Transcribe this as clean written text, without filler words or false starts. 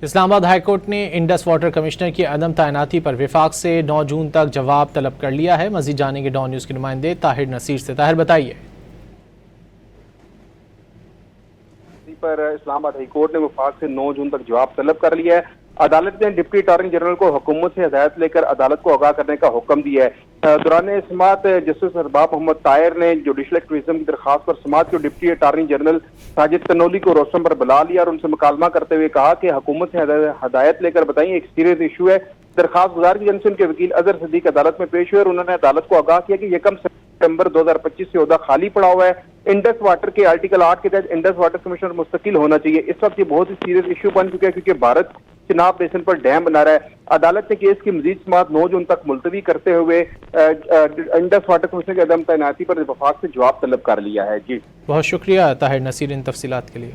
اسلام آباد high court نے Indus water commissioner کی عدم تعیناتی پر وفاق سے 9 جون تک جواب طلب کر لیا ہے۔ مزید جانیں گے ڈان نیوز کے نمائندے طاہر نصیر سے۔ طاہر بتائیے۔ پر اسلام آباد ہائی کورٹ نے وفاق سے 9 جون تک جواب طلب کر لیا ہے۔ عدالت نے ڈپٹی اٹارنی جنرل کو حکومت سے ہدایت لے کر عدالت کو آگاہ کرنے کا حکم دیا ہے۔ دوران سماعت جسٹس ارباب محمد طاہر نے جوڈیشل ایکٹیویزم کی درخواست پر سماعت کے deputy attorney general Sajid Tanoli کو روسٹم پر بلا لیا اور ان سے مکالمہ کرتے ہوئے کہا کہ حکومت سے ہدایت لے کر بتائیں، ایک سیریس ایشو ہے۔ درخواست گزار کی جانب سے ان کے وکیل اظہر صدیق عدالت میں پیش ہوئے اور انہوں نے عدالت کو آگاہ کیا کہ یکم ستمبر 2025 سے عہدہ خالی پڑا ہوا ہے۔ انڈس واٹر کے آرٹیکل 8 کے تحت انڈس واٹر کمشنر مستقل ہونا چاہیے۔ اس وقت یہ بہت ہی سیریس ایشو بن چکا ہے کیونکہ بھارت چناب بیسن پر ڈیم بنا رہا ہے۔ عدالت نے کیس کی مزید سماعت 9 جون تک ملتوی کرتے ہوئے انڈس واٹر کمشنر کی عدم تعیناتی پر وفاق سے جواب طلب کر لیا ہے۔ جی بہت شکریہ طاہر نصیر ان تفصیلات کے لیے۔